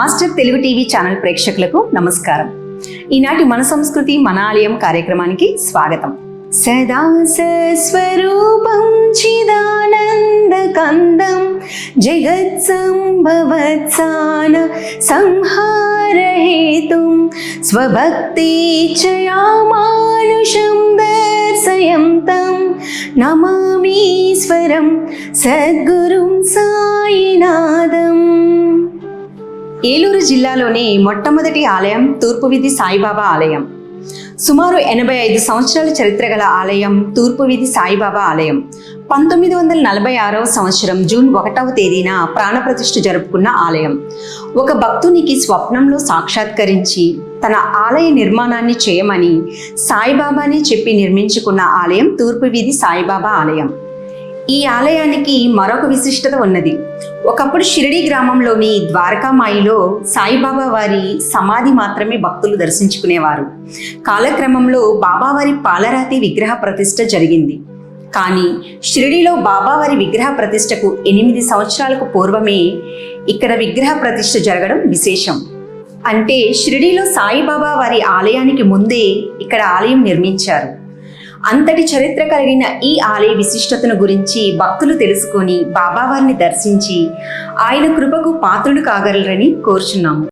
Master Telugu TV channel ప్రేక్షకులకు నమస్కారం. ఈనాటి మన సంస్కృతి మన ఆలయం కార్యక్రమానికి స్వాగతం. సదా స్వరూపం చిదానంద కందం జగత్ సంభవత్సాన సంహారహేతుం స్వభక్తి చయామానుషం దర్శయంతం నమామీశ్వరం సద్గురుం సాయినాథం. ఏలూరు జిల్లాలోని మొట్టమొదటి ఆలయం తూర్పు వీధి సాయిబాబా ఆలయం. సుమారు 85 సంవత్సరాల చరిత్ర గల ఆలయం తూర్పు వీధి సాయిబాబా ఆలయం 1946వ సంవత్సరం జూన్ 1వ తేదీన ప్రాణప్రతిష్ఠ జరుపుకున్న ఆలయం. ఒక భక్తునికి స్వప్నంలో సాక్షాత్కరించి తన ఆలయ నిర్మాణాన్ని చేయమని సాయిబాబానే చెప్పి నిర్మించుకున్న ఆలయం తూర్పు వీధి సాయిబాబా ఆలయం. ఈ ఆలయానికి మరొక విశిష్టత ఉన్నది. ఒకప్పుడు షిరిడి గ్రామంలోని ద్వారకామాయిలో సాయిబాబా వారి సమాధి మాత్రమే భక్తులు దర్శించుకునేవారు. కాలక్రమంలో బాబావారి పాలరాతి విగ్రహ ప్రతిష్ఠ జరిగింది. కానీ షిరిడిలో బాబావారి విగ్రహ ప్రతిష్టకు 8 సంవత్సరాలకు పూర్వమే ఇక్కడ విగ్రహ ప్రతిష్ఠ జరగడం విశేషం. అంటే షిరిడిలో సాయిబాబా వారి ఆలయానికి ముందే ఇక్కడ ఆలయం నిర్మించారు. అంతటి చరిత్ర కలిగిన ఈ ఆలయ విశిష్టతను గురించి భక్తులు తెలుసుకొని బాబావారిని దర్శించి ఆయన కృపకు పాత్రులు కాగలరని కోరుచున్నాము.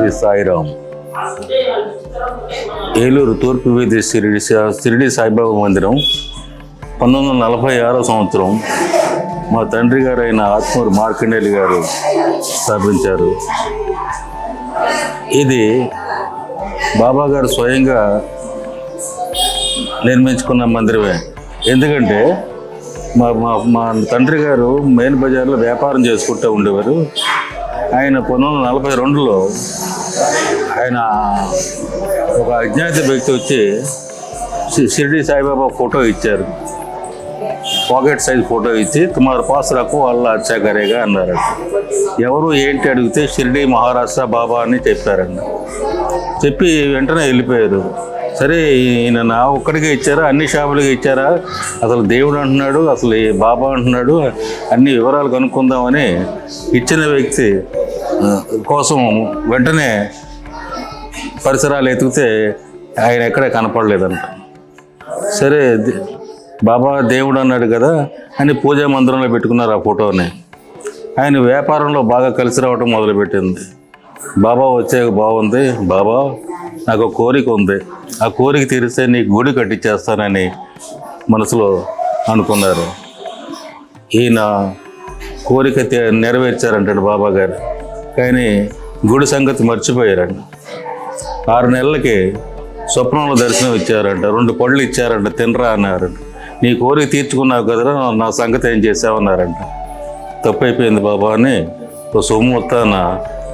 శ్రీ సాయిరామ్. ఏలూరు తూర్పు వీధి షిరిడి సాయిబాబా మందిరం 1946 సంవత్సరం మా తండ్రి గారు అయిన ఆత్మూరు మార్కండేయులు గారు స్థాపించారు. ఇది బాబా గారు స్వయంగా నిర్మించుకున్న మందిరమే. ఎందుకంటే మా తండ్రి గారు మెయిన్ బజార్లో వ్యాపారం చేసుకుంటూ ఉండేవారు. ఆయన 1942లో ఆయన ఒక అజ్ఞాత వ్యక్తి వచ్చి షిరిడి సాయిబాబా ఫోటో ఇచ్చారు. పాకెట్ సైజ్ ఫోటో ఇచ్చి తుమారు పాస్ రకో అల్లా అచ్చా కరేగా అన్నారండి. ఎవరు ఏంటి అడిగితే షిరిడి మహారాష్ట్ర బాబా అని చెప్పారండి. చెప్పి వెంటనే వెళ్ళిపోయారు. సరే ఈయన నా ఒక్కడికే ఇచ్చారా, అన్ని షాపులకి ఇచ్చారా, అసలు దేవుడు అంటున్నాడు, అసలు బాబా అంటున్నాడు, అన్ని వివరాలు కనుక్కుందామని ఇచ్చిన వ్యక్తి కోసం వెంటనే పరిసరాలు ఎతికితే ఆయన ఎక్కడే కనపడలేదంట. సరే బాబా దేవుడు అన్నాడు కదా అని పూజా మందిరంలో పెట్టుకున్నారు ఆ ఫోటోని. ఆయన వ్యాపారంలో బాగా కలిసి రావటం మొదలుపెట్టింది. బాబా వచ్చాక బాగుంది, బాబా నాకు కోరిక ఉంది, ఆ కోరిక తీరిస్తే నీకు గుడి కట్టించేస్తానని మనసులో అనుకున్నారు. ఈయన కోరిక నెరవేర్చారంటాడు బాబా గారు. కానీ గుడి సంగతి మర్చిపోయారండి. 6 నెలలకి స్వప్నంలో దర్శనం ఇచ్చారంట. 2 పళ్ళు ఇచ్చారంట, తినరా అన్నారంట. నీ కోరిక తీర్చుకున్నావు కదరా, నా సంగతి ఏం చేసావన్నారంట. తప్పైపోయింది బాబా అని సొమ్ము మొత్తాన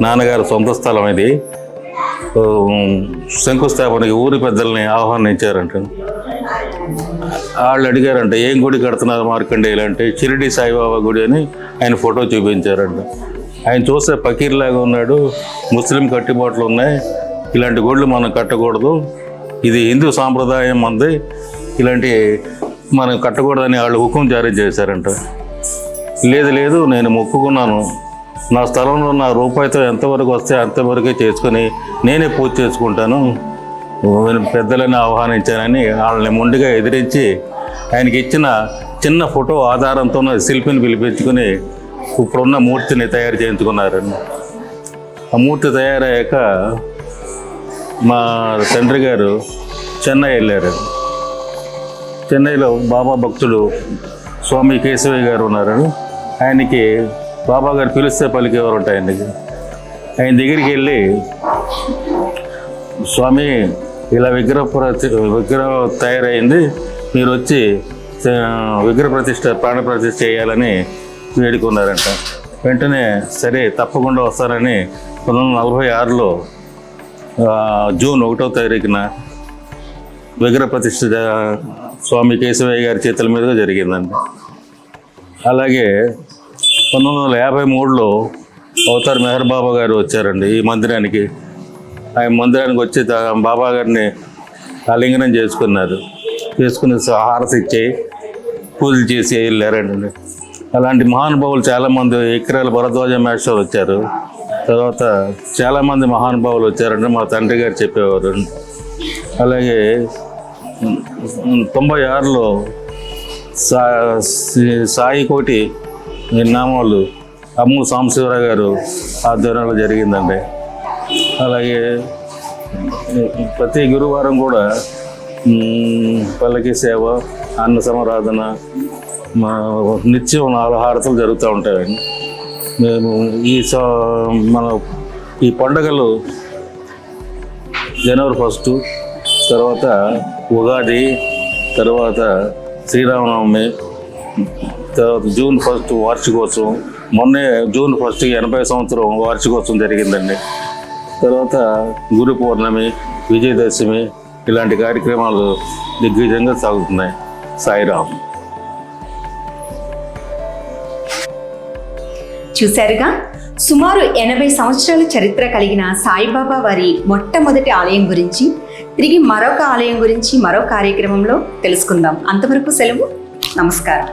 నాన్నగారు సొంత స్థలం ఇది శంకుస్థాపనకి ఊరి పెద్దల్ని ఆహ్వానించారంట. వాళ్ళు అడిగారంట, ఏం గుడి కడుతున్నారు మార్కండేయులు అంటే, షిరిడి సాయిబాబా గుడి అని ఆయన ఫోటో చూపించారంట. ఆయన చూస్తే ఫకీర్లాగా ఉన్నాడు, ముస్లిం కట్టుబాట్లు ఉన్నాయి, ఇలాంటి గుళ్ళు మనం కట్టకూడదు, ఇది హిందూ సాంప్రదాయం మంది, ఇలాంటి మనం కట్టకూడదని వాళ్ళు హుకుం జారీ చేశారంట. లేదు నేను మొక్కుకున్నాను, నా స్థలంలో నా రూపాయితో ఎంతవరకు వస్తే అంతవరకే చేసుకొని నేనే పూజ చేసుకుంటాను, పెద్దలని ఆహ్వానించానని వాళ్ళని మొండిగా ఎదిరించి ఆయనకి ఇచ్చిన చిన్న ఫోటో ఆధారంతో శిల్పిని పిలిపించుకుని ఇప్పుడున్న మూర్తిని తయారు చేయించుకున్నారండి. ఆ మూర్తి తయారయ్యాక మా తండ్రి గారు చెన్నై వెళ్ళారు. చెన్నైలో బాబా భక్తుడు స్వామి కేశవయ్య గారు ఉన్నారు. ఆయనకి బాబా గారు పిలిస్తే పలికేవారు ఉంటాయి. ఆయన దగ్గరికి వెళ్ళి, స్వామి ఇలా విగ్రహం తయారైంది, మీరు వచ్చి విగ్రహ ప్రతిష్ఠ ప్రాణ ప్రతిష్ఠ చేయాలని వేడుకున్నారంట. వెంటనే సరే తప్పకుండా వస్తారని 1946లో జూన్ 1వ తారీఖున విగ్రహ ప్రతిష్ఠ స్వామి కేశవయ్య గారి చేతుల మీదుగా జరిగిందండి. అలాగే 1953లో అవతార్ మెహర్ బాబా గారు వచ్చారండి ఈ మందిరానికి. ఆయన మందిరానికి వచ్చి బాబా గారిని ఆలింగనం చేసుకుని హారతి ఇచ్చి పూజలు చేసి వెళ్ళారండి. అలాంటి మహానుభావులు చాలామంది, ఎక్కిరాల భరద్వాజ మేశ్వర్ వచ్చారు, తర్వాత చాలామంది మహానుభావులు వచ్చారండి, మా తండ్రి గారు చెప్పేవారు. అలాగే 96లో సాయి కోటి నామాలు అమ్ము సాంబశివరావు గారు ఆధ్వర్యంలో జరిగిందండి. అలాగే ప్రతి గురువారం కూడా పల్లకి సేవ, అన్న సమారాధన, నిత్యం 4 హారతులు జరుగుతూ ఉంటాయండి. మేము ఈ పండుగలు జనవరి 1, తర్వాత ఉగాది, తర్వాత శ్రీరామనవమి, తర్వాత జూన్ 1 వార్షికోత్సవం, మొన్నే జూన్ 1 80 సంవత్సరం వార్షికోత్సవం జరిగిందండి. తర్వాత గురు పౌర్ణమి, విజయదశమి, ఇలాంటి కార్యక్రమాలు దిగ్విజయంగా సాగుతున్నాయి. సాయిరామ్. చూశారుగా, సుమారు 80 సంవత్సరాల చరిత్ర కలిగిన సాయిబాబా వారి మొట్టమొదటి ఆలయం గురించి, తిరిగి మరొక ఆలయం గురించి మరో కార్యక్రమంలో తెలుసుకుందాం. అంతవరకు సెలవు. నమస్కారం.